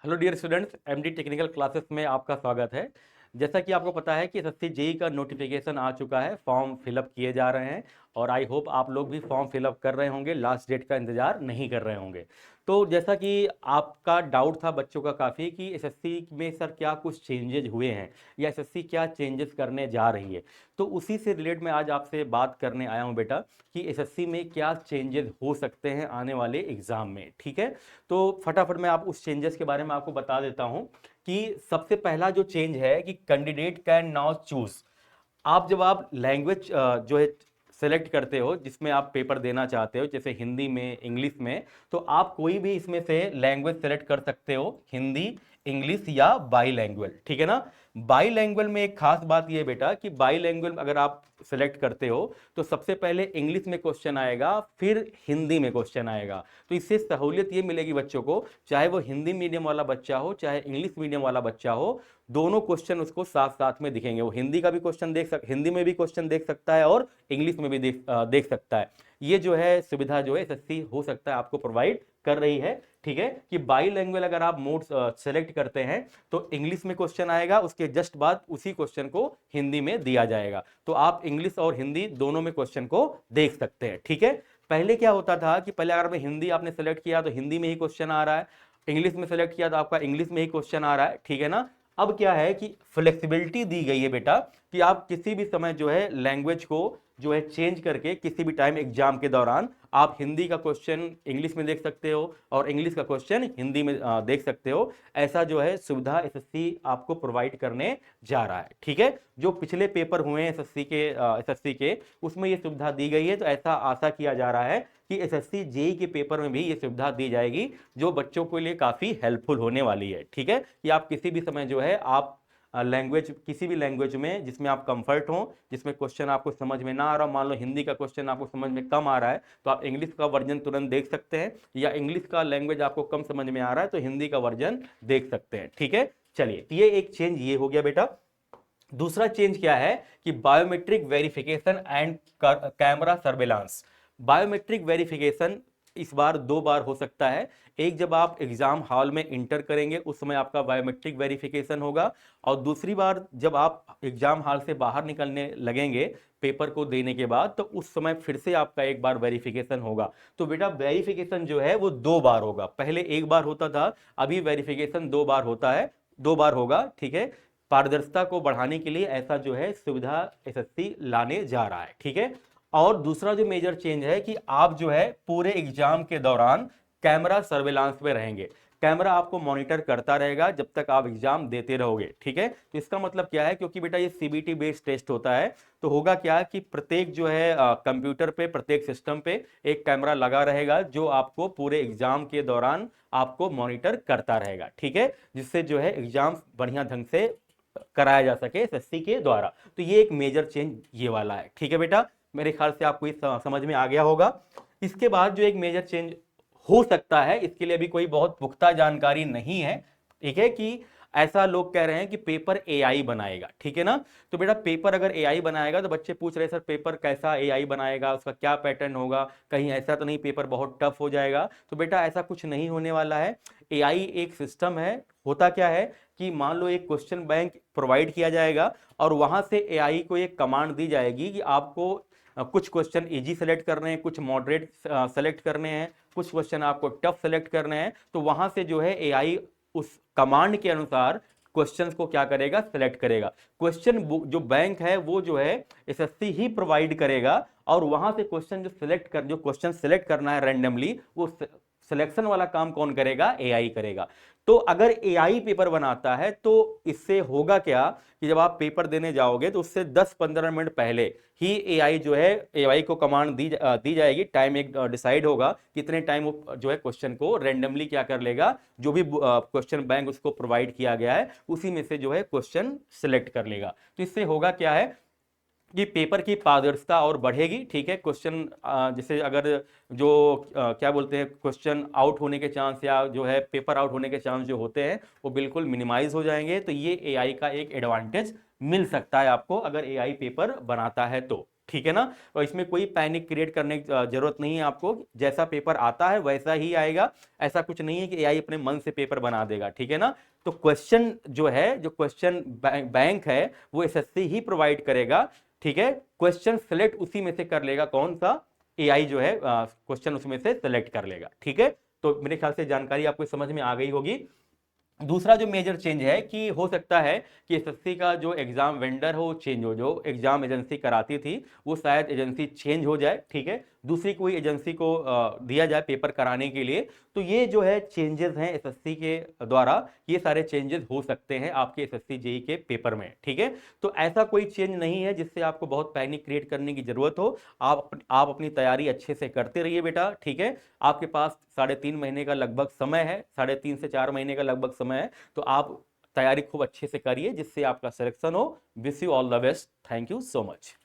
Hello dear students, MD technical classes में आपका स्वागत है। जैसा कि आपको पता है कि एसएससी जेई का नोटिफिकेशन आ चुका है, फॉर्म फिलअप किए जा रहे हैं और आई होप आप लोग भी फॉर्म फिलअप कर रहे होंगे, लास्ट डेट का इंतजार नहीं कर रहे होंगे। तो जैसा कि आपका डाउट था बच्चों का काफ़ी कि एसएससी में सर क्या कुछ चेंजेज हुए हैं या एसएससी क्या चेंजेस करने जा रही है, तो उसी से रिलेटेड मैं आज आपसे बात करने आया हूं बेटा कि एसएससी में क्या चेंजेस हो सकते हैं आने वाले एग्जाम में। ठीक है, तो फटाफट मैं आप उस चेंजेस के बारे में आपको बता देता हूं कि सबसे पहला जो चेंज है कि कैंडिडेट कैन नाउ चूज। आप जब आप लैंग्वेज जो है सेलेक्ट करते हो जिसमें आप पेपर देना चाहते हो, जैसे हिंदी में, इंग्लिश में, तो आप कोई भी इसमें से लैंग्वेज सेलेक्ट कर सकते हो, हिंदी, इंग्लिश या बाई लैंग्वेज। ठीक है ना। बाई लैंग्वेज में एक खास बात यह बेटा कि बाई लैंग्वेज अगर आप सेलेक्ट करते हो तो सबसे पहले इंग्लिश में क्वेश्चन आएगा, फिर हिंदी में क्वेश्चन आएगा। तो इससे सहूलियत ये मिलेगी बच्चों को, चाहे वो हिंदी मीडियम वाला बच्चा हो चाहे इंग्लिश मीडियम वाला बच्चा हो, दोनों क्वेश्चन उसको साथ साथ में दिखेंगे। वो हिंदी का भी क्वेश्चन हिंदी में भी क्वेश्चन देख सकता है और इंग्लिश में भी देख सकता है। ये जो है सुविधा जो है एसएससी हो सकता है आपको प्रोवाइड कर रही है। ठीक है, कि बाई लैंग्वेज अगर आप मोड सेलेक्ट करते हैं तो इंग्लिश में क्वेश्चन आएगा, उसके जस्ट बाद उसी क्वेश्चन को हिंदी में दिया जाएगा, तो आप इंग्लिश और हिंदी दोनों में क्वेश्चन को देख सकते हैं। ठीक है, पहले क्या होता था कि पहले अगर हिंदी आपने सेलेक्ट किया तो हिंदी में ही क्वेश्चन आ रहा है, इंग्लिश में सेलेक्ट किया तो आपका इंग्लिश में ही क्वेश्चन आ रहा है। ठीक है ना। अब क्या है कि फ्लेक्सिबिलिटी दी गई है बेटा कि आप किसी भी समय जो है लैंग्वेज को जो है चेंज करके किसी भी टाइम एग्जाम के दौरान आप हिंदी का क्वेश्चन इंग्लिश में देख सकते हो और इंग्लिश का क्वेश्चन हिंदी में देख सकते हो। ऐसा जो है सुविधा एसएससी आपको प्रोवाइड करने जा रहा है। ठीक है, जो पिछले पेपर हुए हैं एसएससी के उसमें ये सुविधा दी गई है, तो ऐसा आशा किया जा रहा है कि एसएससी जेई के पेपर में भी ये सुविधा दी जाएगी, जो बच्चों के लिए काफी हेल्पफुल होने वाली है। ठीक है, कि आप किसी भी समय जो है आप लैंग्वेज, किसी भी लैंग्वेज में जिसमें आप कंफर्ट हो, जिसमें क्वेश्चन आपको समझ में ना आ रहा, मान लो हिंदी का क्वेश्चन आपको समझ में कम आ रहा है तो आप इंग्लिश का वर्जन तुरंत देख सकते हैं, या इंग्लिश का लैंग्वेज आपको कम समझ में आ रहा है तो हिंदी का वर्जन देख सकते हैं। ठीक है, चलिए ये एक चेंज ये हो गया बेटा। दूसरा चेंज क्या है कि biometric verification and camera surveillance. Biometric verification इस बार दो बार हो सकता है। एक जब आप एग्जाम हॉल में इंटर करेंगे उस समय आपका बायोमेट्रिक वेरिफिकेशन होगा, और दूसरी बार जब आप एग्जाम हॉल से बाहर निकलने लगेंगे पेपर को देने के बाद, तो उस समय फिर से आपका एक बार वेरिफिकेशन होगा। तो बेटा वेरिफिकेशन जो है वो दो बार होगा, पहले एक बार होता था, अभी वेरिफिकेशन दो बार होता है, दो बार होगा। ठीक है, पारदर्शिता को बढ़ाने के लिए ऐसा जो है सुविधा एसएससी लाने जा रहा है। ठीक है, और दूसरा जो मेजर चेंज है कि आप जो है पूरे एग्जाम के दौरान कैमरा सर्वेलांस में रहेंगे। कैमरा आपको मॉनिटर करता रहेगा जब तक आप एग्जाम देते रहोगे। ठीक है, तो इसका मतलब क्या है, क्योंकि बेटा ये सीबीटी बेस्ड टेस्ट होता है, तो होगा क्या कि प्रत्येक जो है कंप्यूटर पे, प्रत्येक सिस्टम पे एक कैमरा लगा रहेगा जो आपको पूरे एग्जाम के दौरान आपको मॉनिटर करता रहेगा। ठीक है, जिससे जो है एग्जाम बढ़िया ढंग से कराया जा सके एसएससी के द्वारा। तो ये एक मेजर चेंज ये वाला है। ठीक है बेटा, मेरे ख्याल से आपको ये समझ में आ गया होगा। इसके बाद जो एक मेजर चेंज हो सकता है, इसके लिए अभी कोई बहुत पुख्ता जानकारी नहीं है। ठीक है, कि ऐसा लोग कह रहे हैं कि पेपर एआई बनाएगा। ठीक है ना। तो बेटा पेपर अगर एआई बनाएगा तो बच्चे पूछ रहे हैं सर पेपर कैसा एआई बनाएगा, उसका क्या पैटर्न होगा, कहीं ऐसा तो नहीं पेपर बहुत टफ हो जाएगा। तो बेटा ऐसा कुछ नहीं होने वाला है। एआई एक सिस्टम है। होता क्या है कि मान लो एक क्वेश्चन बैंक प्रोवाइड किया जाएगा और वहां से एआई को एक कमांड दी जाएगी कि आपको कुछ क्वेश्चन इजी सेलेक्ट करने हैं, कुछ मॉडरेट सेलेक्ट करने हैं, कुछ क्वेश्चन आपको टफ सेलेक्ट करने हैं। तो वहां से जो है एआई उस कमांड के अनुसार क्वेश्चंस को क्या करेगा, सिलेक्ट करेगा। क्वेश्चन जो बैंक है वो जो है एसएससी ही प्रोवाइड करेगा, और वहां से क्वेश्चन जो क्वेश्चन सिलेक्ट करना है रैंडमली, वो सिलेक्शन वाला काम कौन करेगा, एआई करेगा। तो अगर एआई पेपर बनाता है तो इससे होगा क्या कि जब आप पेपर देने जाओगे तो उससे 10-15 मिनट पहले ही एआई जो है, एआई को कमांड दी जाएगी, टाइम एक डिसाइड होगा कितने टाइम वो जो है क्वेश्चन को रैंडमली क्या कर लेगा, जो भी क्वेश्चन बैंक उसको प्रोवाइड किया गया है उसी में से जो है क्वेश्चन सिलेक्ट कर लेगा। तो इससे होगा क्या है कि पेपर की पारदर्शिता और बढ़ेगी। ठीक है, क्वेश्चन जैसे अगर जो क्या बोलते हैं क्वेश्चन आउट होने के चांस या जो है पेपर आउट होने के चांस जो होते हैं वो बिल्कुल मिनिमाइज हो जाएंगे। तो ये एआई का एक एडवांटेज मिल सकता है आपको अगर एआई पेपर बनाता है तो। ठीक है ना। और इसमें कोई पैनिक क्रिएट करने की जरूरत नहीं है आपको, जैसा पेपर आता है वैसा ही आएगा। ऐसा कुछ नहीं है कि एआई अपने मन से पेपर बना देगा, ठीक है ना। तो क्वेश्चन जो है, जो क्वेश्चन बैंक है वो एसएससी ही प्रोवाइड करेगा, ठीक है। क्वेश्चन सिलेक्ट उसी में से कर लेगा, कौन सा, एआई जो है क्वेश्चन उसमें से सिलेक्ट कर लेगा, ठीक है। तो मेरे ख्याल से जानकारी आपको समझ में आ गई होगी। दूसरा जो मेजर चेंज है कि हो सकता है कि एसएससी का जो एग्जाम वेंडर हो चेंज हो, जो एग्जाम एजेंसी कराती थी वो शायद एजेंसी चेंज हो जाए, ठीक है, दूसरी कोई एजेंसी को दिया जाए पेपर कराने के लिए। तो ये जो है चेंजेस हैं एसएससी के द्वारा, ये सारे चेंजेस हो सकते हैं आपके एसएससी जेई के पेपर में, ठीक है। तो ऐसा कोई चेंज नहीं है जिससे आपको बहुत पैनिक क्रिएट करने की जरूरत हो। आप अपनी तैयारी अच्छे से करते रहिए बेटा, ठीक है। आपके पास 3.5 महीने का लगभग समय है, 3.5 से 4 महीने का लगभग समय है। तो आप तैयारी खूब अच्छे से करिए जिससे आपका सिलेक्शन हो। Wish you all the best. Thank you so much.